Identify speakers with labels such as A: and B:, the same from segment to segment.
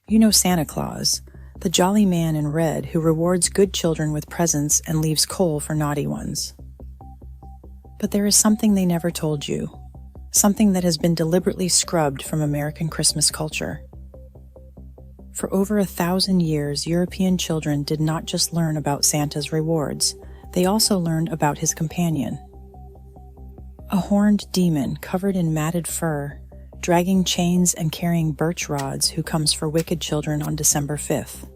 A: You know Santa Claus, the jolly man in red who rewards good children with presents and leaves coal for naughty ones. But there is something they never told you, something that has been deliberately scrubbed from American Christmas culture. For over 1,000 years, European children did not just learn about Santa's rewards, they also learned about his companion. A horned demon covered in matted fur, dragging chains and carrying birch rods who comes for wicked children on December 5th.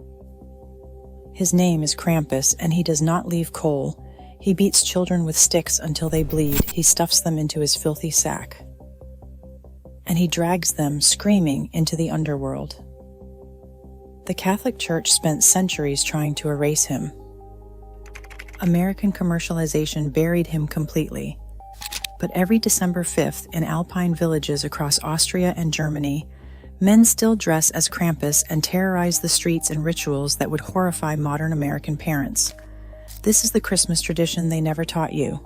A: His name is Krampus, and he does not leave coal. He beats children with sticks until they bleed. He stuffs them into his filthy sack. And he drags them, screaming, into the underworld. The Catholic Church spent centuries trying to erase him. American commercialization buried him completely. But every December 5th, in Alpine villages across Austria and Germany, men still dress as Krampus and terrorize the streets in rituals that would horrify modern American parents. This is the Christmas tradition they never taught you.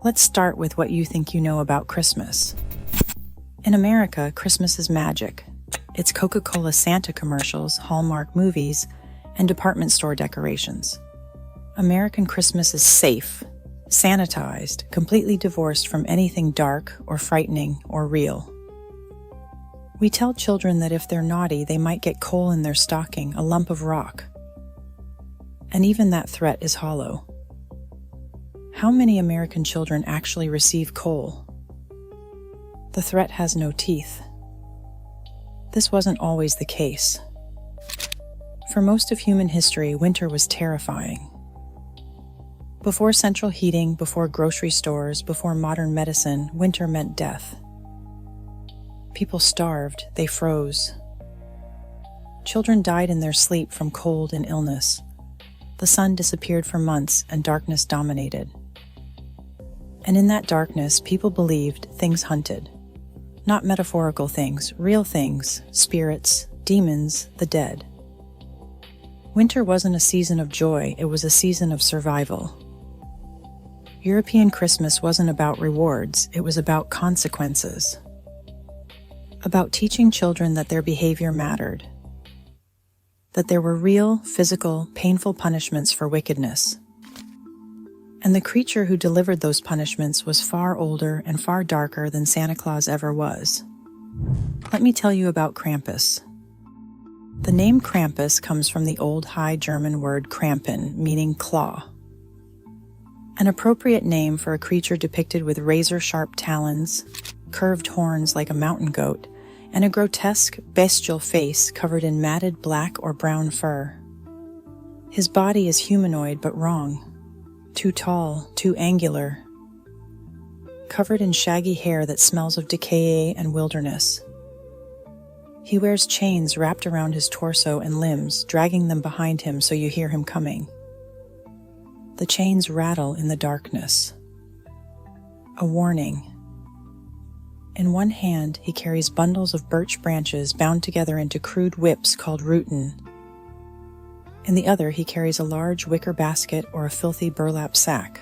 A: Let's start with what you think you know about Christmas. In America, Christmas is magic. It's Coca-Cola Santa commercials, Hallmark movies, and department store decorations. American Christmas is safe, sanitized, completely divorced from anything dark or frightening or real. We tell children that if they're naughty, they might get coal in their stocking, a lump of rock. And even that threat is hollow. How many American children actually receive coal? The threat has no teeth. This wasn't always the case. For most of human history, winter was terrifying. Before central heating, before grocery stores, before modern medicine, winter meant death. People starved, they froze. Children died in their sleep from cold and illness. The sun disappeared for months and darkness dominated. And in that darkness, people believed things hunted. Not metaphorical things, real things, spirits, demons, the dead. Winter wasn't a season of joy, it was a season of survival. European Christmas wasn't about rewards, it was about consequences. About teaching children that their behavior mattered. That there were real, physical, painful punishments for wickedness. And the creature who delivered those punishments was far older and far darker than Santa Claus ever was. Let me tell you about Krampus. The name Krampus comes from the old High German word Krampen, meaning claw. An appropriate name for a creature depicted with razor-sharp talons, curved horns like a mountain goat, and a grotesque, bestial face covered in matted black or brown fur. His body is humanoid but wrong. Too tall, too angular. Covered in shaggy hair that smells of decay and wilderness. He wears chains wrapped around his torso and limbs, dragging them behind him so you hear him coming. The chains rattle in the darkness. A warning. In one hand, he carries bundles of birch branches bound together into crude whips called rootin. In the other, he carries a large wicker basket or a filthy burlap sack.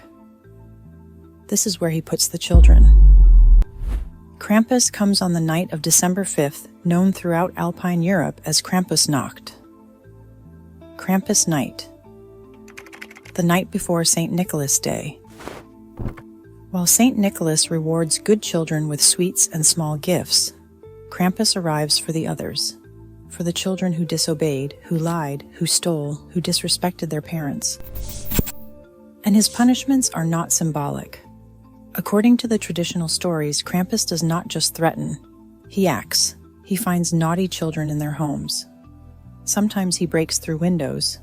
A: This is where he puts the children. Krampus comes on the night of December 5th, known throughout Alpine Europe as Krampusnacht. Krampus Night. The night before St. Nicholas Day. While St. Nicholas rewards good children with sweets and small gifts, Krampus arrives for the others, for the children who disobeyed, who lied, who stole, who disrespected their parents. And his punishments are not symbolic. According to the traditional stories, Krampus does not just threaten, he acts. He finds naughty children in their homes. Sometimes he breaks through windows.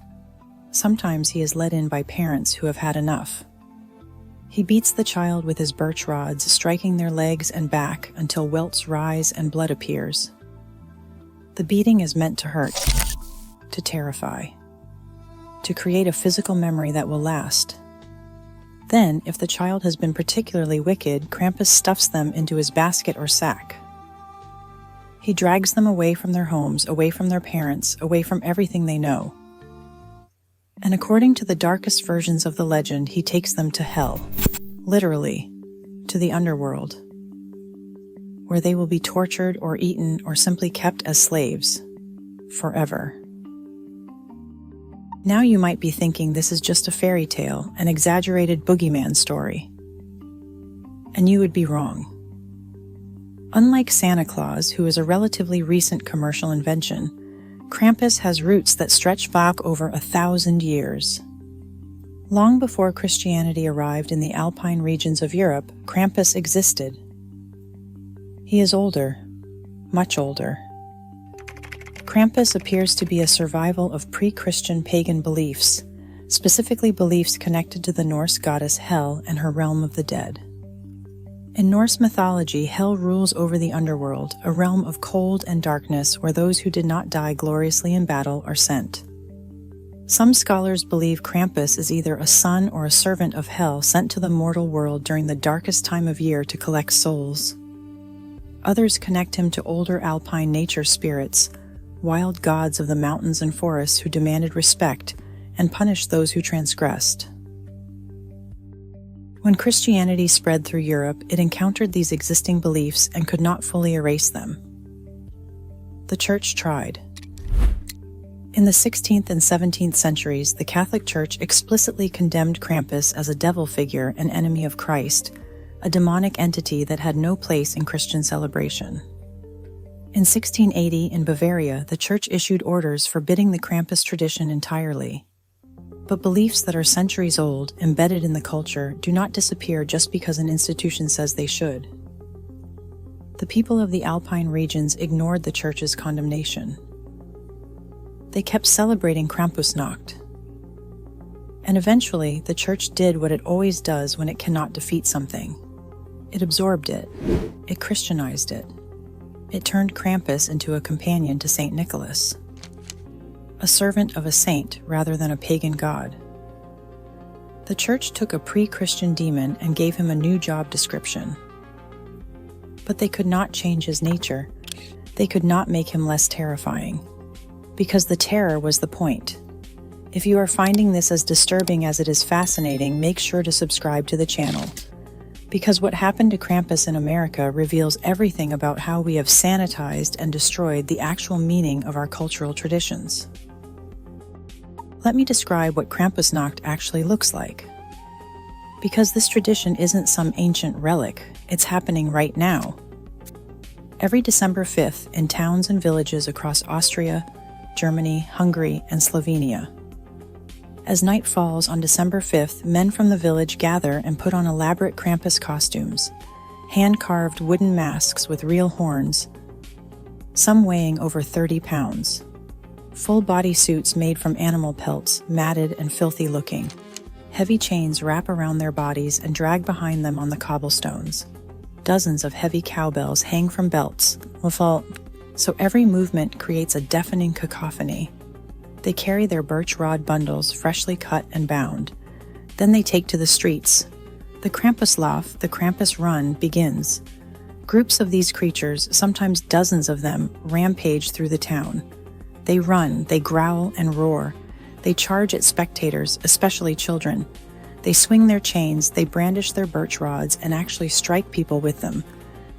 A: Sometimes he is let in by parents who have had enough. He beats the child with his birch rods, striking their legs and back until welts rise and blood appears. The beating is meant to hurt, to terrify, to create a physical memory that will last. Then, if the child has been particularly wicked, Krampus stuffs them into his basket or sack. He drags them away from their homes, away from their parents, away from everything they know. And according to the darkest versions of the legend, he takes them to hell, literally, to the underworld, where they will be tortured or eaten or simply kept as slaves. forever. Now you might be thinking this is just a fairy tale, an exaggerated boogeyman story. And you would be wrong. Unlike Santa Claus, who is a relatively recent commercial invention, Krampus has roots that stretch back over 1,000 years. Long before Christianity arrived in the Alpine regions of Europe, Krampus existed. He is older, much older. Krampus appears to be a survival of pre-Christian pagan beliefs, specifically beliefs connected to the Norse goddess Hel and her realm of the dead. In Norse mythology, Hel rules over the underworld, a realm of cold and darkness where those who did not die gloriously in battle are sent. Some scholars believe Krampus is either a son or a servant of Hel sent to the mortal world during the darkest time of year to collect souls. Others connect him to older Alpine nature spirits, wild gods of the mountains and forests who demanded respect and punished those who transgressed. When Christianity spread through Europe, it encountered these existing beliefs and could not fully erase them. The Church tried. In the 16th and 17th centuries, the Catholic Church explicitly condemned Krampus as a devil figure and enemy of Christ, a demonic entity that had no place in Christian celebration. In 1680, in Bavaria, the Church issued orders forbidding the Krampus tradition entirely. But beliefs that are centuries old, embedded in the culture, do not disappear just because an institution says they should. The people of the Alpine regions ignored the Church's condemnation. They kept celebrating Krampusnacht. And eventually, the Church did what it always does when it cannot defeat something. It absorbed it. It Christianized it. It turned Krampus into a companion to St. Nicholas, a servant of a saint rather than a pagan god. The Church took a pre-Christian demon and gave him a new job description. But they could not change his nature. They could not make him less terrifying, because the terror was the point. If you are finding this as disturbing as it is fascinating, make sure to subscribe to the channel, because what happened to Krampus in America reveals everything about how we have sanitized and destroyed the actual meaning of our cultural traditions. Let me describe what Krampusnacht actually looks like. Because this tradition isn't some ancient relic, it's happening right now. Every December 5th, in towns and villages across Austria, Germany, Hungary, and Slovenia. As night falls on December 5th, men from the village gather and put on elaborate Krampus costumes, hand-carved wooden masks with real horns, some weighing over 30 pounds. Full body suits made from animal pelts, matted and filthy looking. Heavy chains wrap around their bodies and drag behind them on the cobblestones. Dozens of heavy cowbells hang from belts, so every movement creates a deafening cacophony. They carry their birch rod bundles freshly cut and bound. Then they take to the streets. The Krampuslauf, the Krampus run, begins. Groups of these creatures, sometimes dozens of them, rampage through the town. They run, they growl and roar. They charge at spectators, especially children. They swing their chains, they brandish their birch rods, and actually strike people with them.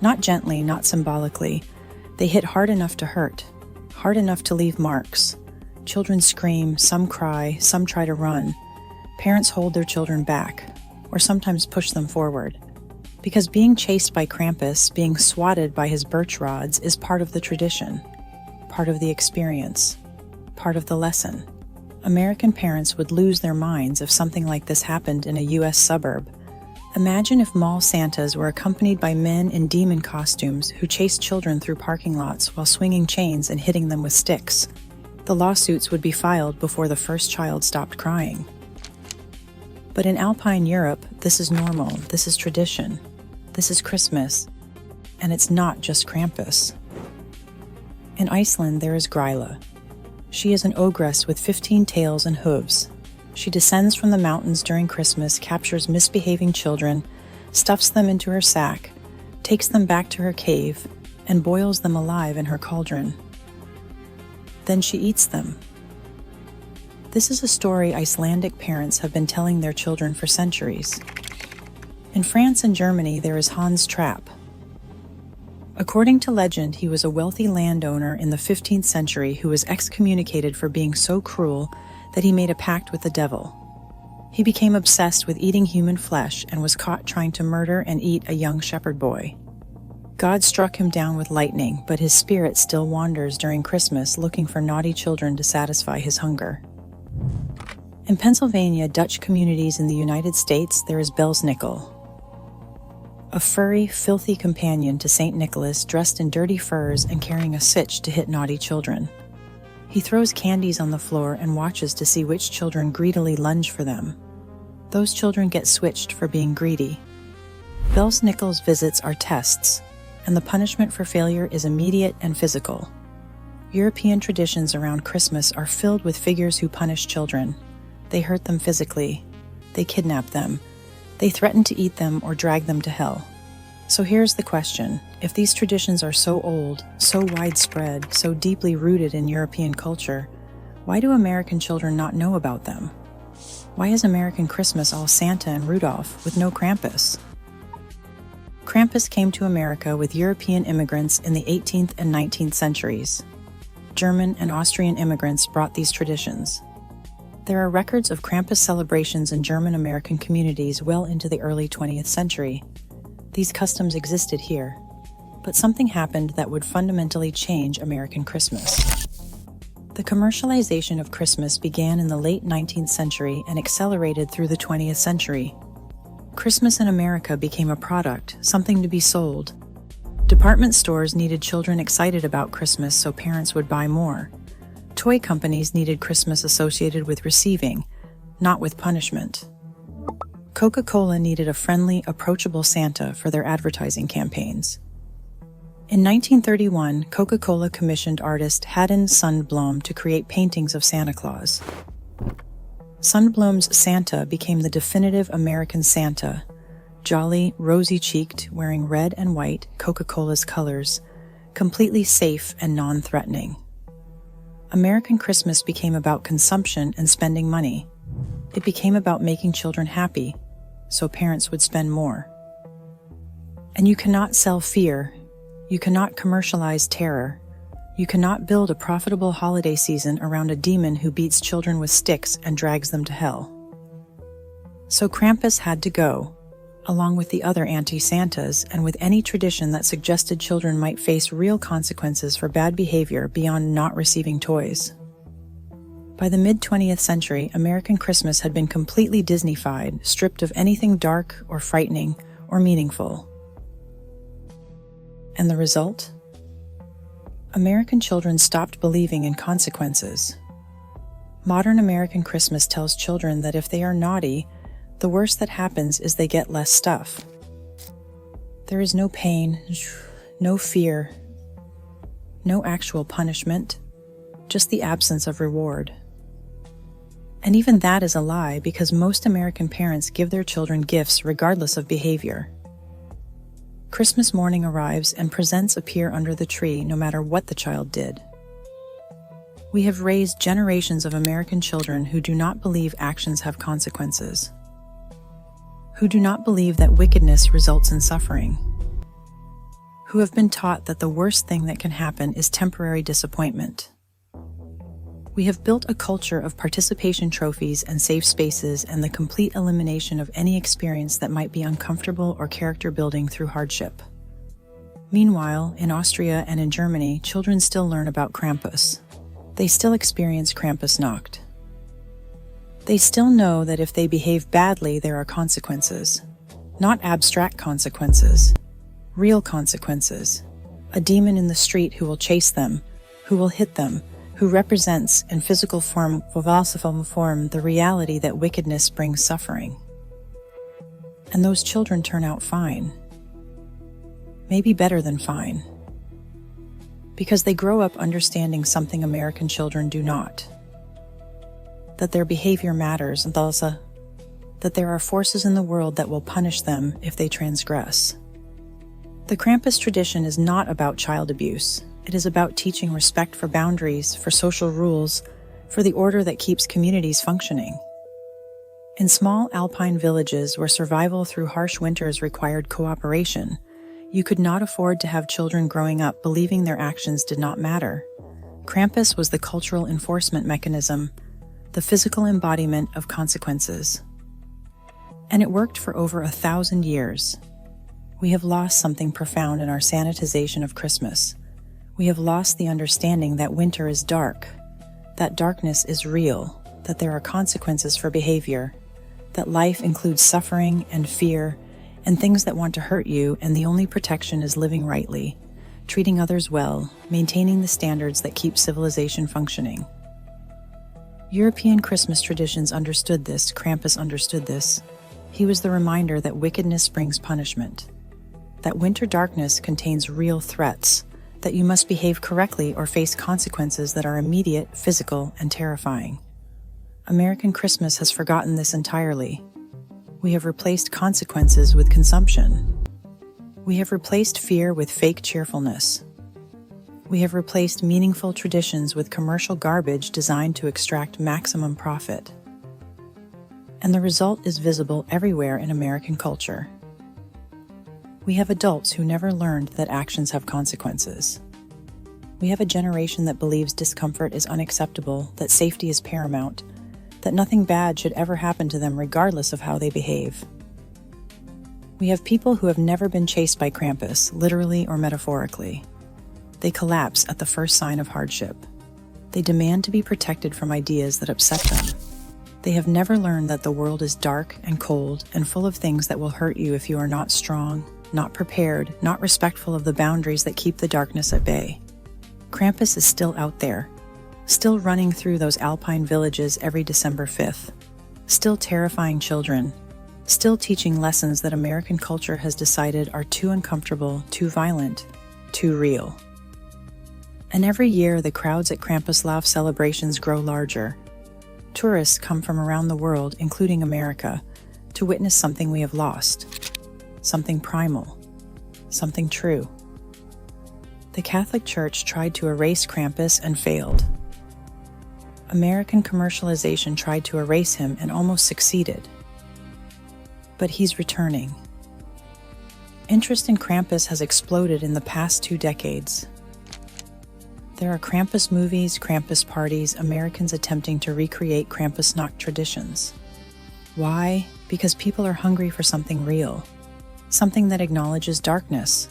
A: Not gently, not symbolically. They hit hard enough to hurt, hard enough to leave marks. Children scream, some cry, some try to run. Parents hold their children back, or sometimes push them forward. Because being chased by Krampus, being swatted by his birch rods, is part of the tradition, part of the experience, part of the lesson. American parents would lose their minds if something like this happened in a U.S. suburb. Imagine if mall Santas were accompanied by men in demon costumes who chased children through parking lots while swinging chains and hitting them with sticks. The lawsuits would be filed before the first child stopped crying. But in Alpine Europe, this is normal, this is tradition, this is Christmas, and it's not just Krampus. In Iceland, there is Gryla. She is an ogress with 15 tails and hooves. She descends from the mountains during Christmas, captures misbehaving children, stuffs them into her sack, takes them back to her cave, and boils them alive in her cauldron. Then she eats them. This is a story Icelandic parents have been telling their children for centuries. In France and Germany, there is Hans Trapp. According to legend, he was a wealthy landowner in the 15th century who was excommunicated for being so cruel that he made a pact with the devil. He became obsessed with eating human flesh and was caught trying to murder and eat a young shepherd boy. God struck him down with lightning, but his spirit still wanders during Christmas looking for naughty children to satisfy his hunger. In Pennsylvania, Dutch communities in the United States, there is Belsnickel, a furry, filthy companion to St. Nicholas dressed in dirty furs and carrying a switch to hit naughty children. He throws candies on the floor and watches to see which children greedily lunge for them. Those children get switched for being greedy. Belsnickel's visits are tests, and the punishment for failure is immediate and physical. European traditions around Christmas are filled with figures who punish children. They hurt them physically. They kidnap them. They threaten to eat them or drag them to hell. So here's the question. If these traditions are so old, so widespread, so deeply rooted in European culture, why do American children not know about them? Why is American Christmas all Santa and Rudolph with no Krampus? Krampus came to America with European immigrants in the 18th and 19th centuries. German and Austrian immigrants brought these traditions. There are records of Krampus celebrations in German-American communities well into the early 20th century. These customs existed here, but something happened that would fundamentally change American Christmas. The commercialization of Christmas began in the late 19th century and accelerated through the 20th century. Christmas in America became a product, something to be sold. Department stores needed children excited about Christmas so parents would buy more. Toy companies needed Christmas associated with receiving, not with punishment. Coca-Cola needed a friendly, approachable Santa for their advertising campaigns. In 1931, Coca-Cola commissioned artist Haddon Sundblom to create paintings of Santa Claus. Sundblom's Santa became the definitive American Santa, jolly, rosy-cheeked, wearing red and white, Coca-Cola's colors, completely safe and non-threatening. American Christmas became about consumption and spending money. It became about making children happy, so parents would spend more. And you cannot sell fear. You cannot commercialize terror. You cannot build a profitable holiday season around a demon who beats children with sticks and drags them to hell. So Krampus had to go, along with the other anti-Santas and with any tradition that suggested children might face real consequences for bad behavior beyond not receiving toys. By the mid-20th century, American Christmas had been completely Disney-fied, stripped of anything dark or frightening or meaningful. And the result? American children stopped believing in consequences. Modern American Christmas tells children that if they are naughty, the worst that happens is they get less stuff. There is no pain, no fear, no actual punishment, just the absence of reward. And even that is a lie because most American parents give their children gifts regardless of behavior. Christmas morning arrives and presents appear under the tree no matter what the child did. We have raised generations of American children who do not believe actions have consequences, who do not believe that wickedness results in suffering, who have been taught that the worst thing that can happen is temporary disappointment. We have built a culture of participation trophies and safe spaces and the complete elimination of any experience that might be uncomfortable or character-building through hardship. Meanwhile, in Austria and in Germany, children still learn about Krampus. They still experience Krampusnacht. They still know that if they behave badly, there are consequences. Not abstract consequences. Real consequences. A demon in the street who will chase them, who will hit them, who represents, in physical form, the reality that wickedness brings suffering. And those children turn out fine. Maybe better than fine. Because they grow up understanding something American children do not. That their behavior matters, and also that there are forces in the world that will punish them if they transgress. The Krampus tradition is not about child abuse. It is about teaching respect for boundaries, for social rules, for the order that keeps communities functioning. In small Alpine villages where survival through harsh winters required cooperation, You could not afford to have children growing up believing their actions did not matter. Krampus was the cultural enforcement mechanism, the physical embodiment of consequences. And it worked for over 1,000 years. We have lost something profound in our sanitization of Christmas. We have lost the understanding that winter is dark, that darkness is real, that there are consequences for behavior, that life includes suffering and fear and things that want to hurt you, and the only protection is living rightly, treating others well, maintaining the standards that keep civilization functioning. European Christmas traditions understood this. Krampus understood this. He was the reminder that wickedness brings punishment, that winter darkness contains real threats, that you must behave correctly or face consequences that are immediate, physical, and terrifying. American Christmas has forgotten this entirely. We have replaced consequences with consumption. We have replaced fear with fake cheerfulness. We have replaced meaningful traditions with commercial garbage designed to extract maximum profit. And the result is visible everywhere in American culture. We have adults who never learned that actions have consequences. We have a generation that believes discomfort is unacceptable, that safety is paramount, that nothing bad should ever happen to them regardless of how they behave. We have people who have never been chased by Krampus, literally or metaphorically. They collapse at the first sign of hardship. They demand to be protected from ideas that upset them. They have never learned that the world is dark and cold and full of things that will hurt you if you are not strong, not prepared, not respectful of the boundaries that keep the darkness at bay. Krampus is still out there, still running through those Alpine villages every December 5th, still terrifying children, still teaching lessons that American culture has decided are too uncomfortable, too violent, too real. And every year, the crowds at Krampusnacht celebrations grow larger. Tourists come from around the world, including America, to witness something we have lost, something primal, something true. The Catholic Church tried to erase Krampus and failed. American commercialization tried to erase him and almost succeeded. But he's returning. Interest in Krampus has exploded in the past 2 decades. There are Krampus movies, Krampus parties, Americans attempting to recreate Krampusnacht traditions. Why? Because people are hungry for something real, something that acknowledges darkness,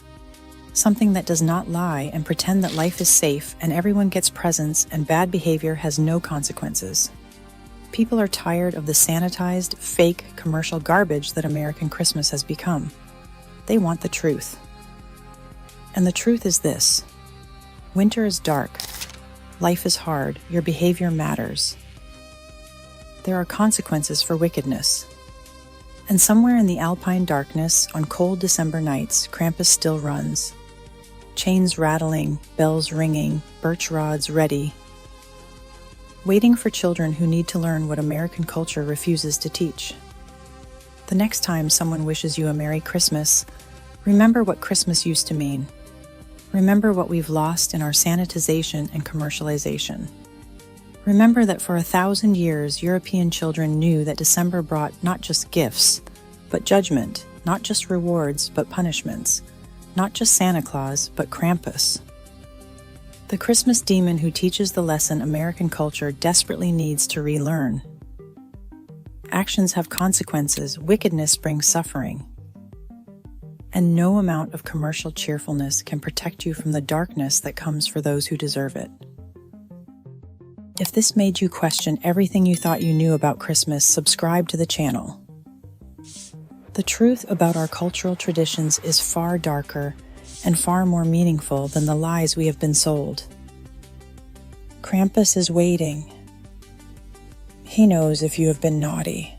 A: something that does not lie and pretend that life is safe and everyone gets presents and bad behavior has no consequences. People are tired of the sanitized, fake, commercial garbage that American Christmas has become. They want the truth. And the truth is this: winter is dark, life is hard, your behavior matters. There are consequences for wickedness. And somewhere in the Alpine darkness, on cold December nights, Krampus still runs. Chains rattling, bells ringing, birch rods ready. Waiting for children who need to learn what American culture refuses to teach. The next time someone wishes you a Merry Christmas, remember what Christmas used to mean. Remember what we've lost in our sanitization and commercialization. Remember that for 1,000 years, European children knew that December brought not just gifts, but judgment, not just rewards, but punishments, not just Santa Claus, but Krampus. The Christmas demon who teaches the lesson American culture desperately needs to relearn. Actions have consequences, wickedness brings suffering. And no amount of commercial cheerfulness can protect you from the darkness that comes for those who deserve it. If this made you question everything you thought you knew about Christmas, subscribe to the channel. The truth about our cultural traditions is far darker and far more meaningful than the lies we have been sold. Krampus is waiting. He knows if you have been naughty.